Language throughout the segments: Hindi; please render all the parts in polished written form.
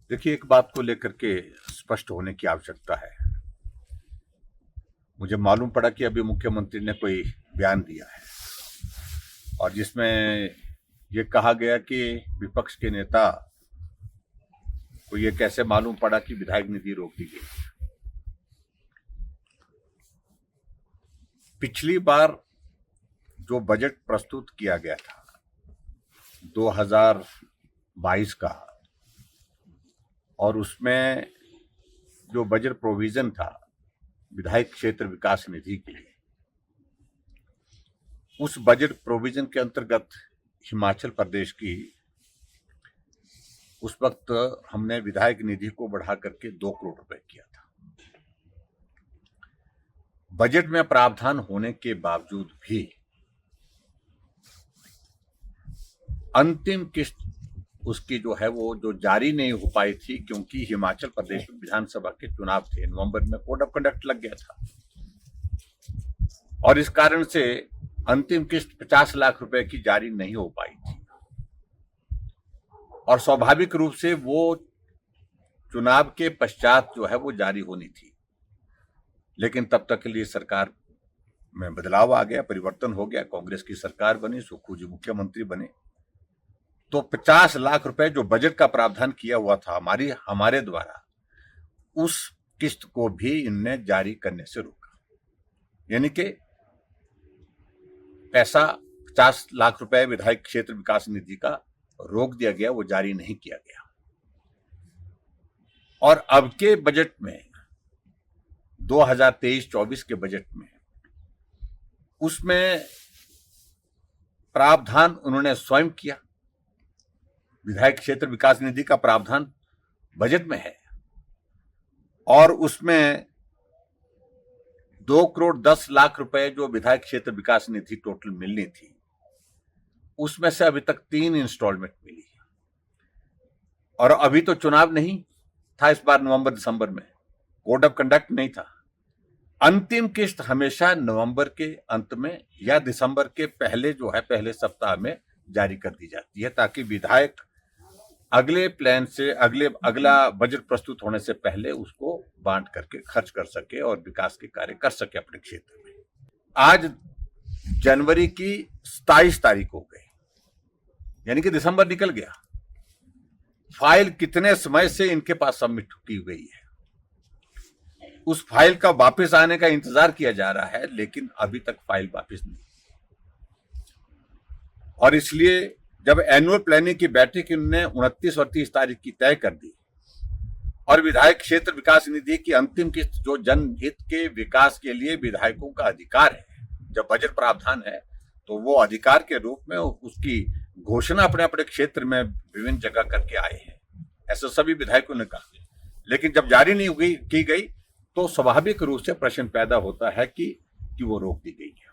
देखिए, एक बात को लेकर के स्पष्ट होने की आवश्यकता है। मुझे मालूम पड़ा कि अभी मुख्यमंत्री ने कोई बयान दिया है और जिसमें ये कहा गया कि विपक्ष के नेता को ये कैसे मालूम पड़ा कि विधायक निधि रोक दी गई। पिछली बार जो बजट प्रस्तुत किया गया था 2022 का, और उसमें जो बजट प्रोविजन था विधायक क्षेत्र विकास निधि के लिए, उस बजट प्रोविजन के अंतर्गत हिमाचल प्रदेश की उस वक्त हमने विधायक निधि को बढ़ा करके 2 करोड़ रुपए किया था। बजट में प्रावधान होने के बावजूद भी अंतिम किस्त उसकी जो है वो जो जारी नहीं हो पाई थी, क्योंकि हिमाचल प्रदेश में विधानसभा के चुनाव थे। नवंबर में कोड ऑफ कंडक्ट लग गया था और इस कारण से अंतिम किस्त 50 लाख रुपए की जारी नहीं हो पाई थी और स्वाभाविक रूप से वो चुनाव के पश्चात जो है वो जारी होनी थी। लेकिन तब तक के लिए सरकार में बदलाव आ गया, परिवर्तन हो गया, कांग्रेस की सरकार बनी, सुक्खू जी मुख्यमंत्री बने, तो 50 लाख रुपए जो बजट का प्रावधान किया हुआ था हमारे द्वारा, उस किस्त को भी इनने जारी करने से रोका। यानी कि पैसा 50 लाख रुपए विधायक क्षेत्र विकास निधि का रोक दिया गया, वो जारी नहीं किया गया। और अब के बजट में 2023-24 के बजट में उसमें प्रावधान उन्होंने स्वयं किया। विधायक क्षेत्र विकास निधि का प्रावधान बजट में है और उसमें 2 करोड़ 10 लाख रुपए जो विधायक क्षेत्र विकास निधि टोटल मिलनी थी, उसमें से अभी तक 3 इंस्टॉलमेंट मिली है। और अभी तो चुनाव नहीं था इस बार, नवंबर दिसंबर में कोड ऑफ कंडक्ट नहीं था। अंतिम किस्त हमेशा नवंबर के अंत में या दिसंबर के पहले सप्ताह में जारी कर दी जाती है, ताकि विधायक अगले प्लान से अगला बजट प्रस्तुत होने से पहले उसको बांट करके खर्च कर सके और विकास के कार्य कर सके अपने क्षेत्र में। आज जनवरी की 27 तारीख हो गई, यानी कि दिसंबर निकल गया। फाइल कितने समय से इनके पास सबमिट की गई है, उस फाइल का वापस आने का इंतजार किया जा रहा है, लेकिन अभी तक फाइल वापस नहीं। और इसलिए जब एनुअल प्लानिंग की बैठक इन्होंने 29 और 30 तारीख की तय कर दी और विधायक क्षेत्र विकास निधि की अंतिम किस्त जो जनहित के विकास के लिए विधायकों का अधिकार है, जब बजट प्रावधान है तो वो अधिकार के रूप में उसकी घोषणा अपने अपने क्षेत्र में विभिन्न जगह करके आए हैं, ऐसा सभी विधायकों ने कहा। लेकिन जब जारी नहीं की गई तो स्वाभाविक रूप से प्रश्न पैदा होता है कि वो रोक दी गई है।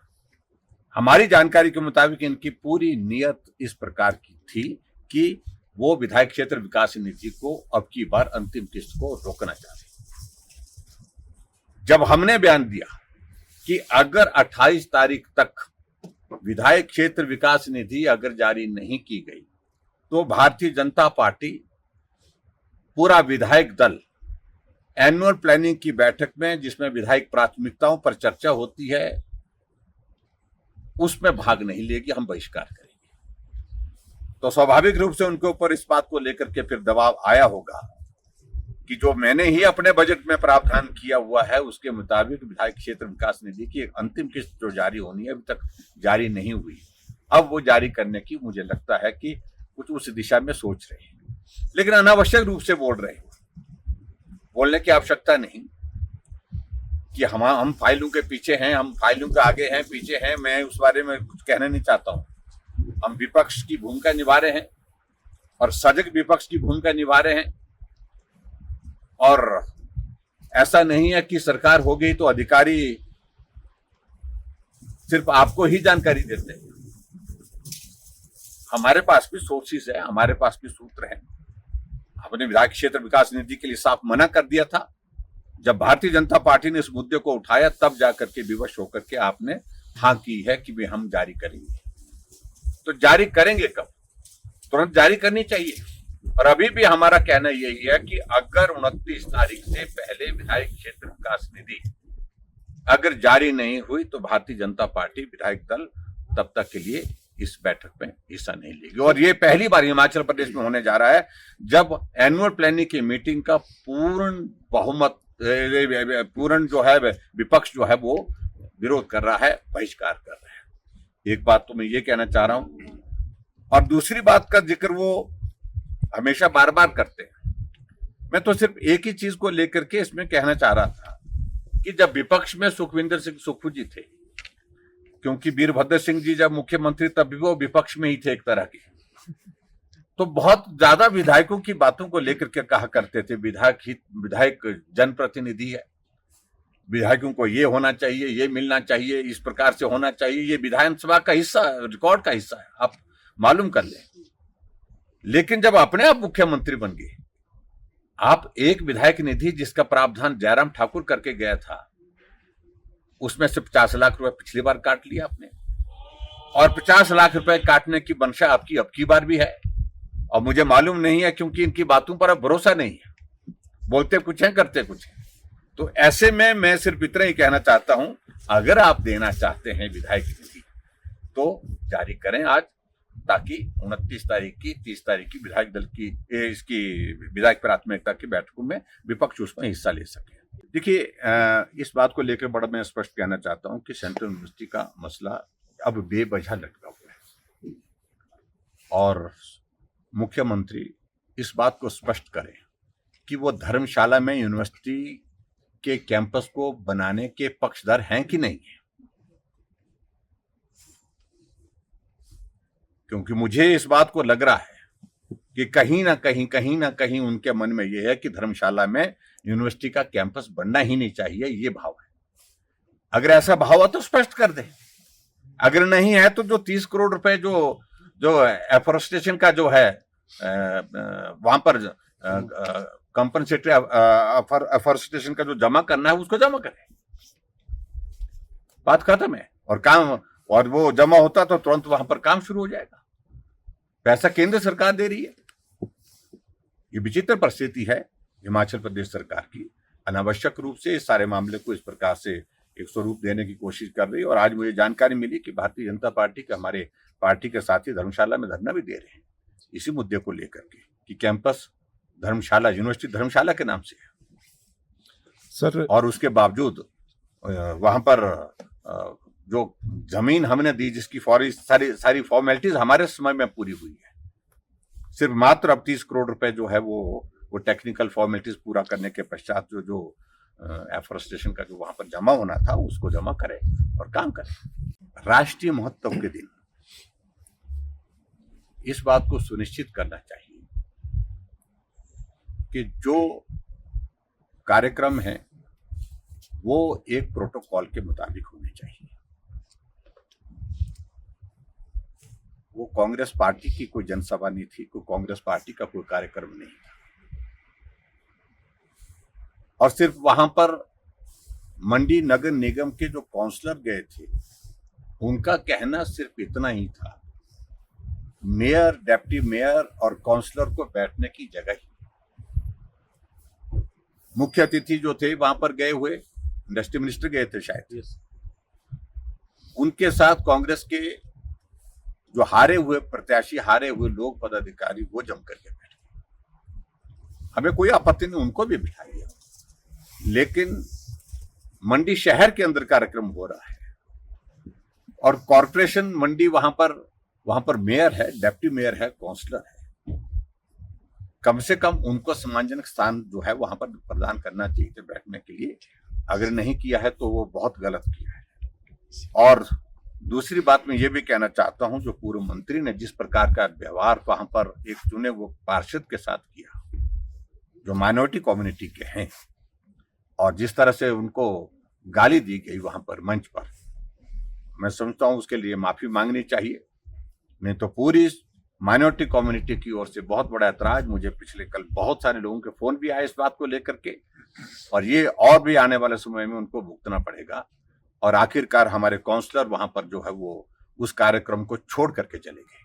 हमारी जानकारी के मुताबिक इनकी पूरी नियत इस प्रकार की थी कि वो विधायक क्षेत्र विकास निधि को अब की बार अंतिम किस्त को रोकना चाहते। जब हमने बयान दिया कि अगर 28 तारीख तक विधायक क्षेत्र विकास निधि अगर जारी नहीं की गई तो भारतीय जनता पार्टी पूरा विधायक दल एनुअल प्लानिंग की बैठक में, जिसमें विधायक प्राथमिकताओं पर चर्चा होती है, उसमें भाग नहीं लेगी, हम बहिष्कार करेंगे। तो स्वाभाविक रूप से उनके ऊपर इस बात को लेकर के फिर दबाव आया होगा कि जो मैंने ही अपने बजट में प्रावधान किया हुआ है उसके मुताबिक विधायक क्षेत्र विकास निधि की एक अंतिम किस्त जो जारी होनी है अभी तक जारी नहीं हुई, अब वो जारी करने की मुझे लगता है कि कुछ उस दिशा में सोच रहे हैं। लेकिन अनावश्यक रूप से बोल रहे हैं, बोलने की आवश्यकता नहीं कि हम फाइलों के पीछे हैं, हम फाइलों के आगे हैं, पीछे हैं। मैं उस बारे में कुछ कहना नहीं चाहता हूं। हम विपक्ष की भूमिका निभा रहे हैं और सजग विपक्ष की भूमिका निभा रहे हैं। और ऐसा नहीं है कि सरकार हो गई तो अधिकारी सिर्फ आपको ही जानकारी देते हैं। हमारे पास भी सोर्सेस है, हमारे पास भी सूत्र है। हमने विधायक क्षेत्र विकास निधि के लिए साफ मना कर दिया था। जब भारतीय जनता पार्टी ने इस मुद्दे को उठाया तब जाकर के विवश होकर के आपने हाँ की है कि भी हम जारी करेंगे। तो जारी करेंगे कब? तुरंत जारी करनी चाहिए। और अभी भी हमारा कहना यही है कि अगर 29 तारीख से पहले विधायक क्षेत्र विकास निधि अगर जारी नहीं हुई तो भारतीय जनता पार्टी विधायक दल तब तक के लिए इस बैठक में हिस्सा नहीं लेगी। और ये पहली बार हिमाचल प्रदेश में होने जा रहा है जब एनुअल प्लानिंग की मीटिंग का पूर्ण बहुमत, पूर्ण जो है विपक्ष जो है वो विरोध कर रहा है, बहिष्कार कर रहा है। एक बात तो मैं ये कहना चाह रहा हूं, और दूसरी बात का जिक्र वो हमेशा बार बार करते हैं। मैं तो सिर्फ एक ही चीज को लेकर के इसमें कहना चाह रहा था कि जब विपक्ष में सुखविंदर सिंह सुक्खू जी थे, क्योंकि वीरभद्र सिंह जी जब मुख्यमंत्री तब भी वो विपक्ष में ही थे एक तरह के, तो बहुत ज्यादा विधायकों की बातों को लेकर के कहा करते थे विधायक जनप्रतिनिधि है, विधायकों को ये होना चाहिए, ये मिलना चाहिए, इस प्रकार से होना चाहिए, ये विधानसभा का हिस्सा, रिकॉर्ड का हिस्सा है, आप मालूम कर लें। लेकिन जब अपने आप मुख्यमंत्री बन गए, आप एक विधायक निधि जिसका प्रावधान जयराम ठाकुर करके गया था, उसमें से 50 लाख रुपए पिछली बार काट लिया आपने, और 50 लाख रुपए काटने की मंशा आपकी अब की बार भी है। और मुझे मालूम नहीं है, क्योंकि इनकी बातों पर अब भरोसा नहीं है, बोलते कुछ है करते कुछ है। तो ऐसे में मैं सिर्फ इतना ही कहना चाहता हूं, अगर आप देना चाहते हैं विधायक निधि तो जारी करें आज, ताकि 29 तारीख की 30 तारीख की विधायक दल की इसकी विधायक प्राथमिकता की बैठकों में विपक्ष उसमें हिस्सा ले सके। देखिए, इस बात को लेकर बड़ा मैं स्पष्ट कहना चाहता हूं कि सेंट्रल यूनिवर्सिटी का मसला अब बेवजह लटका हुआ है, और मुख्यमंत्री इस बात को स्पष्ट करें कि वो धर्मशाला में यूनिवर्सिटी के कैंपस को बनाने के पक्षधर हैं कि नहीं है। क्योंकि मुझे इस बात को लग रहा है कि कहीं ना कहीं उनके मन में यह है कि धर्मशाला में यूनिवर्सिटी का कैंपस बनना ही नहीं चाहिए, ये भाव है। अगर ऐसा भाव है तो स्पष्ट कर दें, अगर नहीं है तो जो 30 करोड़ रुपए जो एफोरेस्टेशन का जो है वहां पर कंपनसेटरी एफोरेस्टेशन का जो जमा करना है उसको जमा करें, बात खत्म है। और काम, और वो जमा होता तो तुरंत वहां पर काम शुरू हो जाएगा। पैसा केंद्र सरकार दे रही है। ये विचित्र परिस्थिति है हिमाचल प्रदेश सरकार की, अनावश्यक रूप से इस सारे मामले को इस प्रकार से एक स्वरूप देने की कोशिश कर रही है। और आज मुझे जानकारी मिली कि भारतीय जनता पार्टी के हमारे पार्टी के साथी धर्मशाला में धरना भी दे रहे हैं इसी मुद्दे को लेकर के कि कैंपस धर्मशाला, यूनिवर्सिटी धर्मशाला के नाम से है सर, और उसके बावजूद वहां पर जो जमीन हमने दी जिसकी सारी फॉर्मेलिटीज हमारे समय में पूरी हुई है, सिर्फ मात्र अब 30 करोड़ रुपए जो है वो टेक्निकल फॉर्मेलिटीज पूरा करने के पश्चात जो एफोरेस्टेशन का जो वहां पर जमा होना था उसको जमा करें और काम करें। राष्ट्रीय महत्व के दिन इस बात को सुनिश्चित करना चाहिए कि जो कार्यक्रम है वो एक प्रोटोकॉल के मुताबिक होने चाहिए। वो कांग्रेस पार्टी की कोई जनसभा नहीं थी, कोई कांग्रेस पार्टी का कोई कार्यक्रम नहीं था, और सिर्फ वहां पर मंडी नगर निगम के जो काउंसलर गए थे उनका कहना सिर्फ इतना ही था, मेयर, डिप्टी मेयर और काउंसलर को बैठने की जगह ही। मुख्य अतिथि जो थे वहां पर गए हुए इंडस्ट्री मिनिस्टर गए थे शायद, उनके साथ कांग्रेस के जो हारे हुए प्रत्याशी, हारे हुए लोग, पदाधिकारी वो जम करके बैठे। हमें कोई आपत्ति नहीं, उनको भी बिठा लिया, लेकिन मंडी शहर के अंदर कार्यक्रम हो रहा है और कॉरपोरेशन मंडी वहां पर मेयर है, डिप्टी मेयर है, काउंसलर है, कम से कम उनको सम्मानजनक स्थान जो है वहां पर प्रदान करना चाहिए थे बैठने के लिए। अगर नहीं किया है तो वो बहुत गलत किया है। और दूसरी बात मैं ये भी कहना चाहता हूं, जो पूर्व मंत्री ने जिस प्रकार का व्यवहार वहां पर एक चुने वो पार्षद के साथ किया जो माइनॉरिटी कम्युनिटी के हैं, और जिस तरह से उनको गाली दी गई वहां पर मंच पर, मैं समझता हूं उसके लिए माफी मांगनी चाहिए। नहीं तो पूरी माइनॉरिटी कम्युनिटी की ओर से बहुत बड़ा ऐतराज, मुझे पिछले कल बहुत सारे लोगों के फोन भी आए इस बात को लेकर के, और ये और भी आने वाले समय में उनको भुगतना पड़ेगा। और आखिरकार हमारे काउंसलर वहां पर जो है वो उस कार्यक्रम को छोड़ करके चले गए।